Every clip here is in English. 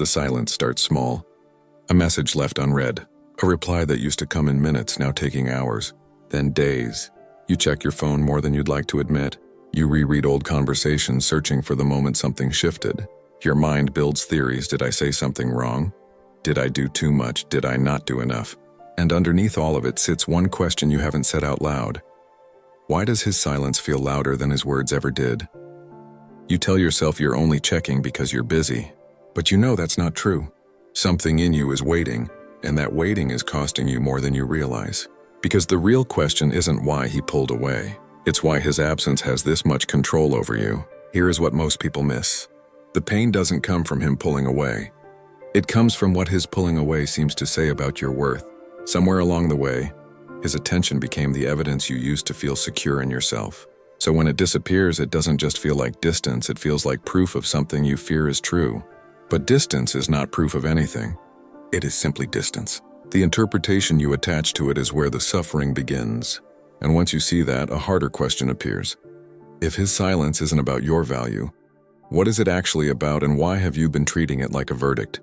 The silence starts small. A message left unread. A reply that used to come in minutes, now taking hours. Then days. You check your phone more than you'd like to admit. You reread old conversations, searching for the moment something shifted. Your mind builds theories. Did I say something wrong? Did I do too much? Did I not do enough? And underneath all of it sits one question you haven't said out loud. Why does his silence feel louder than his words ever did? You tell yourself you're only checking because you're busy. But you know that's not true. Something in you is waiting, and that waiting is costing you more than you realize. Because the real question isn't why he pulled away. It's why his absence has this much control over you. Here is what most people miss. The pain doesn't come from him pulling away. It comes from what his pulling away seems to say about your worth. Somewhere along the way, his attention became the evidence you used to feel secure in yourself. So when it disappears, it doesn't just feel like distance, it feels like proof of something you fear is true. But distance is not proof of anything. It is simply distance. The interpretation you attach to it is where the suffering begins. And once you see that, a harder question appears. If his silence isn't about your value, what is it actually about, and why have you been treating it like a verdict?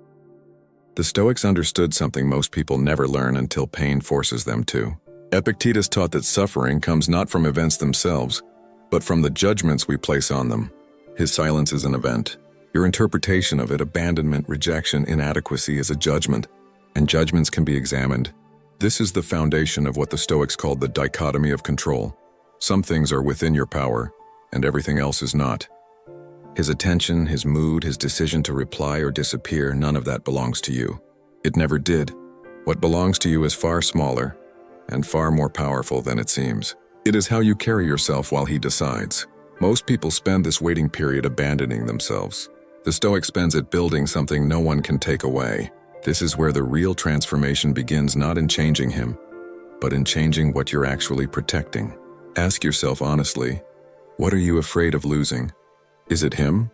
The Stoics understood something most people never learn until pain forces them to. Epictetus taught that suffering comes not from events themselves, but from the judgments we place on them. His silence is an event. Your interpretation of it, abandonment, rejection, inadequacy, is a judgment, and judgments can be examined. This is the foundation of what the Stoics called the dichotomy of control. Some things are within your power, and everything else is not. His attention, his mood, his decision to reply or disappear, none of that belongs to you. It never did. What belongs to you is far smaller and far more powerful than it seems. It is how you carry yourself while he decides. Most people spend this waiting period abandoning themselves. The Stoic spends it building something no one can take away. This is where the real transformation begins, not in changing him, but in changing what you're actually protecting. Ask yourself honestly, what are you afraid of losing? Is it him?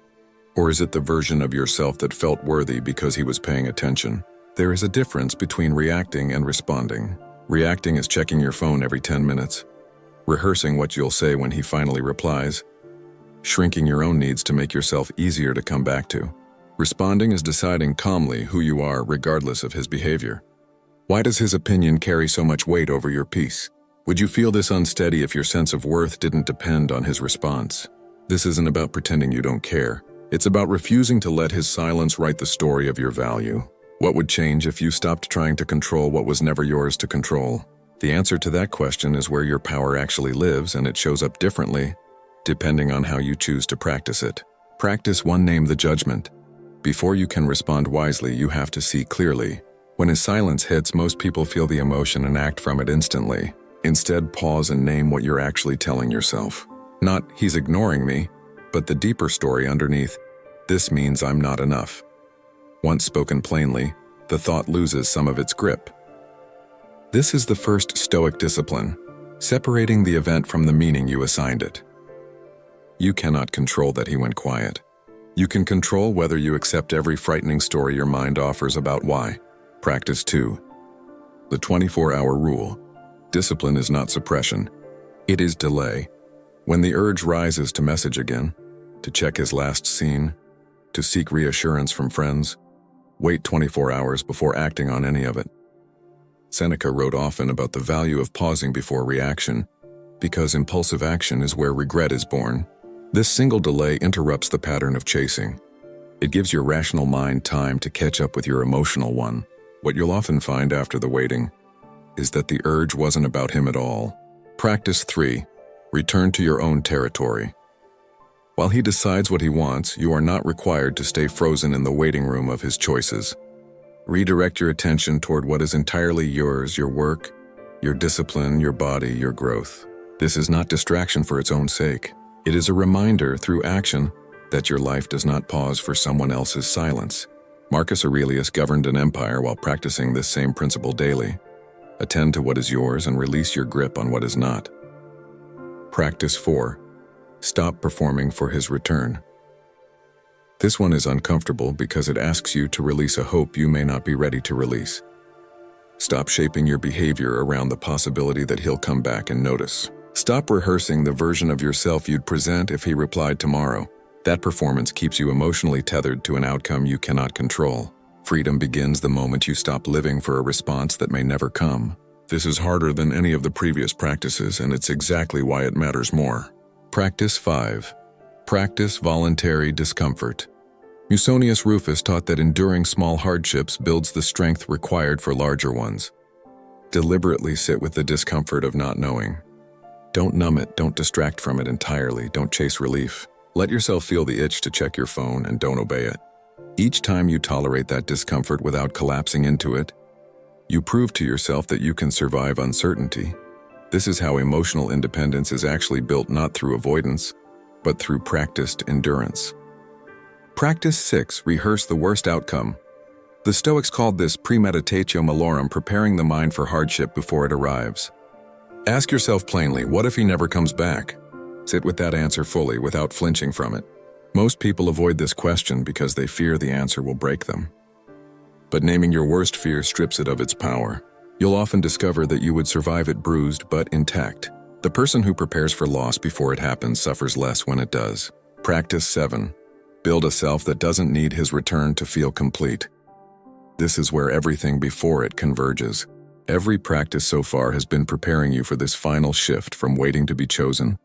Or is it the version of yourself that felt worthy because he was paying attention? There is a difference between reacting and responding. Reacting is checking your phone every 10 minutes, rehearsing what you'll say when he finally replies, shrinking your own needs to make yourself easier to come back to. Responding is deciding calmly who you are regardless of his behavior. Why does his opinion carry so much weight over your peace? Would you feel this unsteady if your sense of worth didn't depend on his response? This isn't about pretending you don't care. It's about refusing to let his silence write the story of your value. What would change if you stopped trying to control what was never yours to control? The answer to that question is where your power actually lives, and it shows up differently depending on how you choose to practice it. Practice one: name the judgment. Before you can respond wisely, you have to see clearly. When his silence hits, most people feel the emotion and act from it instantly. Instead, pause and name what you're actually telling yourself. Not, he's ignoring me, but the deeper story underneath, this means I'm not enough. Once spoken plainly, the thought loses some of its grip. This is the first Stoic discipline, separating the event from the meaning you assigned it. You cannot control that he went quiet. You can control whether you accept every frightening story your mind offers about why. Practice 2. The 24-hour rule. Discipline is not suppression. It is delay. When the urge rises to message again, to check his last scene, to seek reassurance from friends, wait 24 hours before acting on any of it. Seneca wrote often about the value of pausing before reaction, because impulsive action is where regret is born. This single delay interrupts the pattern of chasing. It gives your rational mind time to catch up with your emotional one. What you'll often find after the waiting is that the urge wasn't about him at all. Practice 3. Return to your own territory. While he decides what he wants, you are not required to stay frozen in the waiting room of his choices. Redirect your attention toward what is entirely yours: your work, your discipline, your body, your growth. This is not distraction for its own sake. It is a reminder through action that your life does not pause for someone else's silence. Marcus Aurelius governed an empire while practicing this same principle daily. Attend to what is yours and release your grip on what is not. Practice 4. Stop performing for his return. This one is uncomfortable because it asks you to release a hope you may not be ready to release. Stop shaping your behavior around the possibility that he'll come back and notice. Stop rehearsing the version of yourself you'd present if he replied tomorrow. That performance keeps you emotionally tethered to an outcome you cannot control. Freedom begins the moment you stop living for a response that may never come. This is harder than any of the previous practices, and it's exactly why it matters more. Practice 5. Practice voluntary discomfort. Musonius Rufus taught that enduring small hardships builds the strength required for larger ones. Deliberately sit with the discomfort of not knowing. Don't numb it, don't distract from it entirely, don't chase relief. Let yourself feel the itch to check your phone and don't obey it. Each time you tolerate that discomfort without collapsing into it, you prove to yourself that you can survive uncertainty. This is how emotional independence is actually built, not through avoidance, but through practiced endurance. Practice 6. Rehearse the worst outcome. The Stoics called this premeditatio malorum, preparing the mind for hardship before it arrives. Ask yourself plainly, what if he never comes back? Sit with that answer fully without flinching from it. Most people avoid this question because they fear the answer will break them. But naming your worst fear strips it of its power. You'll often discover that you would survive it bruised but intact. The person who prepares for loss before it happens suffers less when it does. Practice 7. Build a self that doesn't need his return to feel complete. This is where everything before it converges. Every practice so far has been preparing you for this final shift from waiting to be chosen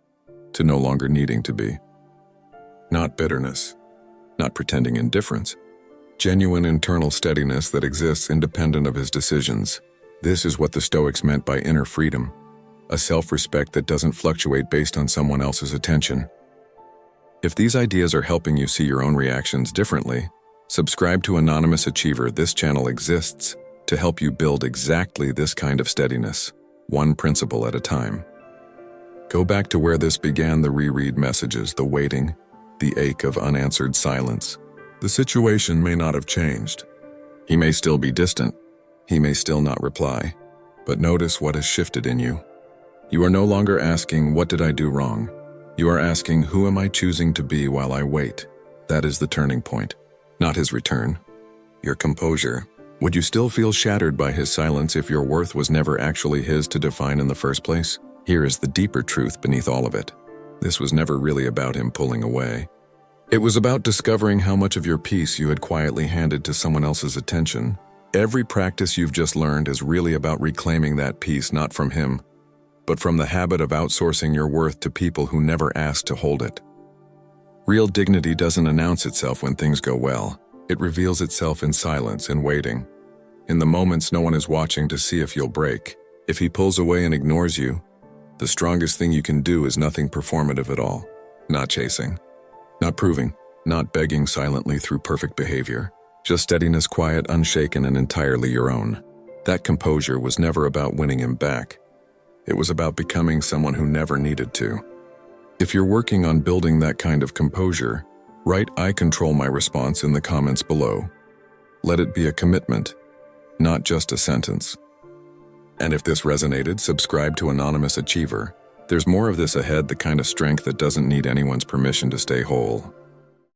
to no longer needing to be. Not bitterness, not pretending indifference. Genuine internal steadiness that exists independent of his decisions. This is what the Stoics meant by inner freedom, a self-respect that doesn't fluctuate based on someone else's attention. If these ideas are helping you see your own reactions differently, subscribe to Anonymous Achiever. This channel exists to help you build exactly this kind of steadiness, one principle at a time. Go back to where this began: the reread messages, the waiting, the ache of unanswered silence. The situation may not have changed. He may still be distant. He may still not reply. But notice what has shifted in you. You are no longer asking, what did I do wrong? You are asking, who am I choosing to be while I wait? That is the turning point. Not his return. Your composure. Would you still feel shattered by his silence if your worth was never actually his to define in the first place? Here is the deeper truth beneath all of it. This was never really about him pulling away. It was about discovering how much of your peace you had quietly handed to someone else's attention. Every practice you've just learned is really about reclaiming that peace, not from him, but from the habit of outsourcing your worth to people who never asked to hold it. Real dignity doesn't announce itself when things go well. It reveals itself in silence and waiting. In the moments no one is watching to see if you'll break. If he pulls away and ignores you, the strongest thing you can do is nothing performative at all. Not chasing, not proving, not begging silently through perfect behavior. Just steadiness, quiet, unshaken, and entirely your own. That composure was never about winning him back. It was about becoming someone who never needed to. If you're working on building that kind of composure, write "I control my response" in the comments below. Let it be a commitment, not just a sentence. And if this resonated, subscribe to Anonymous Achiever. There's more of this ahead, the kind of strength that doesn't need anyone's permission to stay whole.